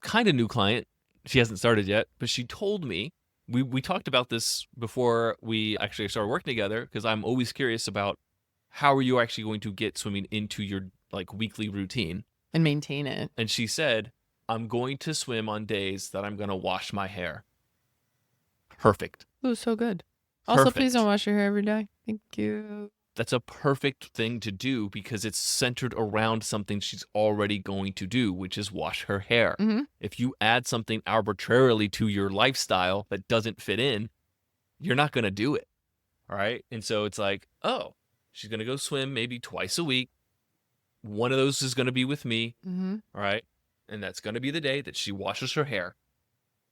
kind of new client. She hasn't started yet, but she told me, we talked about this before we actually started working together, because I'm always curious about how are you actually going to get swimming into your like weekly routine. And maintain it. And she said, I'm going to swim on days that I'm going to wash my hair. Perfect. It was so good. Also, please Perfect. don't wash your hair every day. Thank you. That's a perfect thing to do because it's centered around something she's already going to do, which is wash her hair. Mhm. If you add something arbitrarily to your lifestyle that doesn't fit in, you're not going to do it. All right. And so it's like, oh, she's going to go swim maybe twice a week. One of those is going to be with me. Mm-hmm. All right. And that's going to be the day that she washes her hair.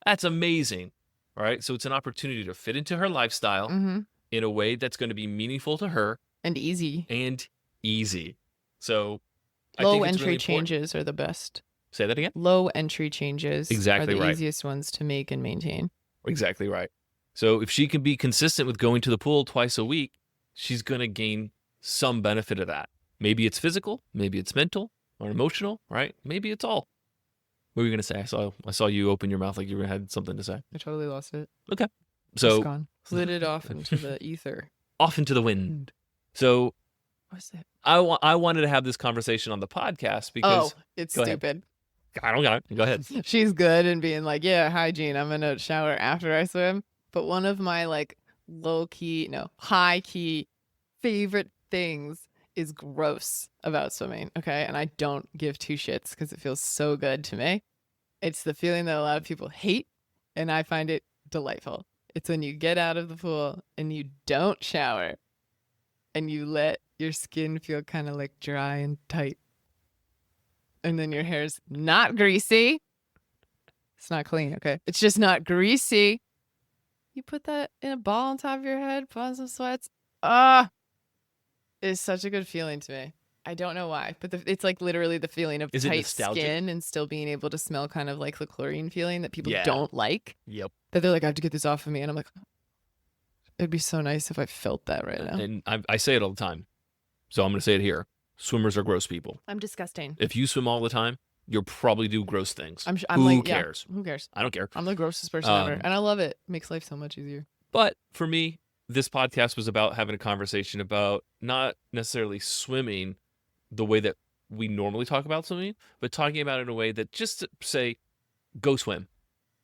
That's amazing. All right. So it's an opportunity to fit into her lifestyle Mm-hmm. in a way that's going to be meaningful to her And easy. and easy. So I Low think it's entry really important. changes are the best. Say that again? Low entry changes Exactly are the right. easiest ones to make and maintain. Exactly right. So if she can be consistent with going to the pool twice a week, she's going to gain some benefit of that. Maybe it's physical, maybe it's mental or emotional, right? Maybe it's all. What were you going to say? I saw you open your mouth like you had something to say. I totally lost it. Okay. It's So gone. Slid it off into the ether. off into the wind. So What's that? I wanted to have this conversation on the podcast because Oh, it's Go ahead. stupid. I don't got it. Go ahead. She's good and being like, yeah, hygiene. I'm going to shower after I swim. But one of my like high key favorite things is gross about swimming. Okay. And I don't give two shits because it feels so good to me. It's the feeling that a lot of people hate. And I find it delightful. It's when you get out of the pool and you don't shower and you let your skin feel kind of like dry and tight. And then your hair's not greasy. It's not clean, okay? It's just not greasy. You put that in a ball on top of your head, put on some sweats. It's such a good feeling to me. I don't know why, but it's like literally the feeling of Is it tight nostalgic? skin and still being able to smell kind of like the chlorine feeling that people Yeah. don't like. Yep. That they're like, I have to get this off of me. And I'm like, it'd be so nice if I felt that right now. And I say it all the time. So I'm going to say it here. Swimmers are gross people. I'm disgusting. If you swim all the time, you'll probably do gross things. I'm Who like, yeah, cares? who cares? I don't care. I'm the grossest person ever. Um, And I love it. Makes life so much easier. But for me, this podcast was about having a conversation about not necessarily swimming the way that we normally talk about swimming, but talking about it in a way that just to say, go swim.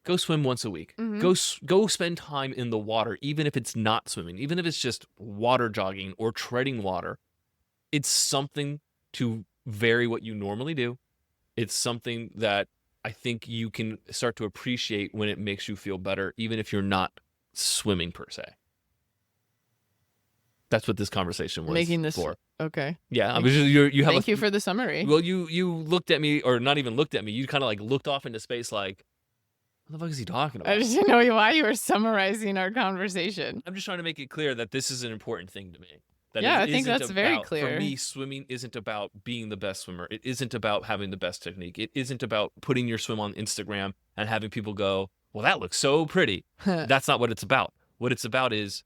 Go swim once a week. Mhm. Go spend time in the water, even if it's not swimming, even if it's just water jogging or treading water. It's something to vary what you normally do. It's something that I think you can start to appreciate when it makes you feel better, even if you're not swimming per se. That's what this conversation was Making this for. okay. Yeah, I was just, you have Thank you for the summary. Well, you looked at me, or not even looked at me. You kind of like looked off into space, like, what the fuck is he talking about? I just didn't know why you were summarizing our conversation. I'm just trying to make it clear that this is an important thing to me. That Yeah, it I think isn't that's very about- clear. For me, swimming isn't about being the best swimmer. It isn't about having the best technique. It isn't about putting your swim on Instagram and having people go, well, that looks so pretty. That's not what it's about. What it's about is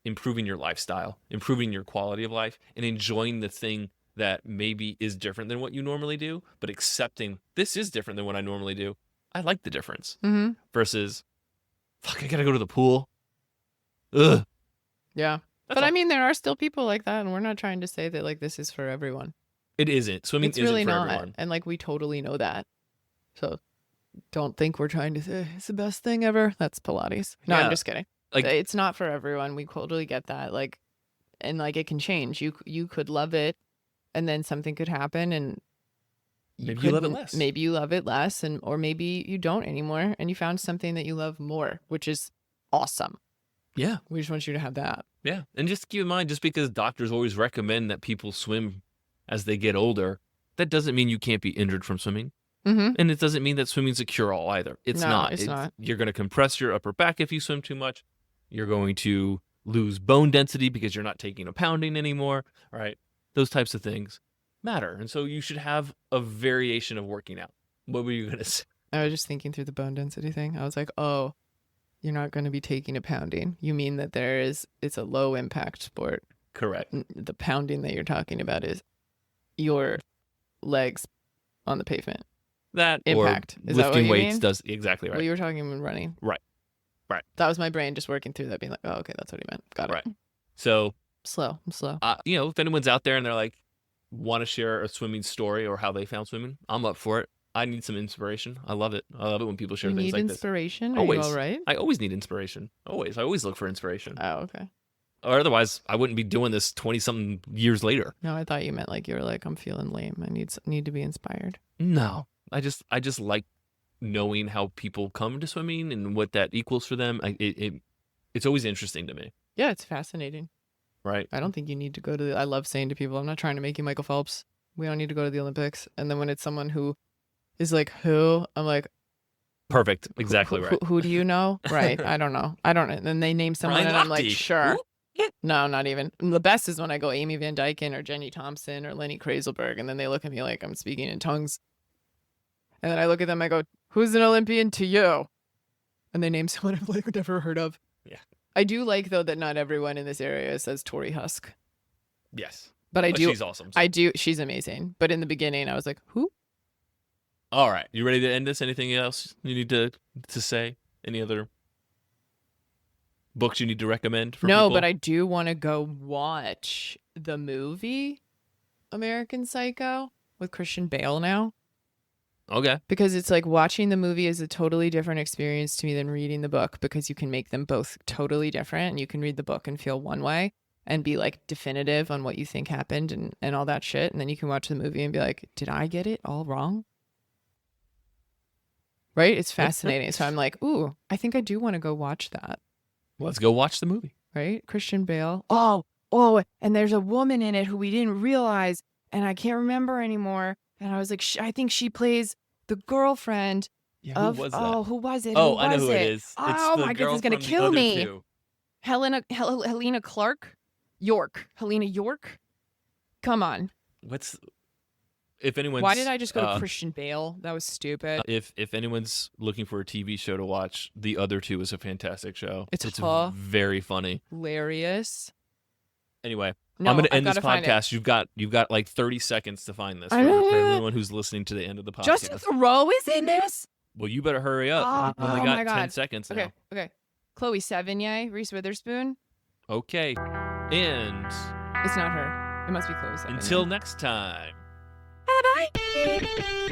improving your lifestyle, improving your quality of life, and enjoying the thing that maybe is different than what you normally do, but accepting this is different than what I normally do. I like the difference Mm-hmm. versus, fuck, I gotta go to the pool. Ugh. Yeah. That's But I all. mean, there are still people like that, and we're not trying to say that like this is for everyone. It isn't. Swimming It's isn't really for not. everyone. And like we totally know that. So don't think we're trying to say it's the best thing ever. That's Pilates. No, Yeah. I'm just kidding. Like- It's not for everyone. We totally get that. Like, and like it can change. You could love it, and then something could happen, and Maybe you love it could- less. Maybe you love it less, and or maybe you don't anymore, and you found something that you love more, which is awesome. Yeah. We just want you to have that. Yeah. And just keep in mind, just because doctors always recommend that people swim as they get older, that doesn't mean you can't be injured from swimming. Mm-hmm. And it doesn't mean that swimming's a cure-all either. It's No, not. it's not. You're going to compress your upper back if you swim too much. You're going to lose bone density because you're not taking a pounding anymore. All right. Those types of things matter. And so you should have a variation of working out. What were you going to say? I was just thinking through the bone density thing. I was like, oh, you're not going to be taking a pounding. You mean that it's a low impact sport. Correct. The pounding that you're talking about is your legs on the pavement. That impact. Or is that what lifting you weights mean? does exactly right. Well, you were talking about running. Right. That was my brain just working through that, being like, oh, okay, that's what he meant. Got it. Right. So, I'm slow. if anyone's out there and they're like, want to share a swimming story or how they found swimming, I'm up for it. I need some inspiration. I love it. I love it when people share You things need like inspiration? this. Are Always. you all right? I always need inspiration. Always. I always look for inspiration. Oh, okay. Or otherwise, I wouldn't be doing this 20-something years later. No, I thought you meant like you were like, I'm feeling lame. I need to be inspired. No. I just like knowing how people come to swimming and what that equals for them. It's always interesting to me. Yeah, it's fascinating. Right. I don't think you need to go to I love saying to people, I'm not trying to make you Michael Phelps. We don't need to go to the Olympics. And then when it's someone who is like, who? I'm like, perfect. Exactly right. Who do you know? Right. I don't know. And then they name someone Ryan and I'm like, Lochte. sure. Who? No, not even. And the best is when I go Amy Van Dyken or Jenny Thompson or Lenny Krazelberg. And then they look at me like I'm speaking in tongues. And then I look at them, I go, who's an Olympian to you? And they name someone I've like never heard of. Yeah. I do like, though, that not everyone in this area says Tori Husk. Yes. But she's awesome. I do. She's amazing. But in the beginning, I was like, who? All right. You ready to end this? Anything else you need to say? Any other books you need to recommend for No, people? but I do want to go watch the movie American Psycho with Christian Bale now. Okay. Because it's like watching the movie is a totally different experience to me than reading the book, because you can make them both totally different, and you can read the book and feel one way and be like definitive on what you think happened and all that shit. And then you can watch the movie and be like, did I get it all wrong? Right? It's fascinating. So I'm like, ooh, I think I do want to go watch that. Let's go watch the movie. Right? Christian Bale. Oh, and there's a woman in it who we didn't realize, and I can't remember anymore. And I was like, I think she plays the girlfriend Yeah, who was that? Oh, who was it? Oh, Who I know was who it it? is. It's Oh the my girl goodness, it's gonna from the kill other me. two. Helena Clark? Helena York? Come on. If anyone's Why did I just go to Christian Bale? That was stupid. If anyone's looking for a TV show to watch, The Other Two is a fantastic show. It's very funny. Hilarious. Anyway, No, I'm going to end I've this gotta find it. podcast. You've got like 30 seconds to find this for anyone who's listening to the end of the podcast. Justin Theroux is in this? Well, you better hurry up. We've only Oh got my 10 God. seconds now. Okay. Chloe Sevigny, Reese Witherspoon. Okay. And It's not her. It must be Chloe Sevigny. until next time. Bye-bye.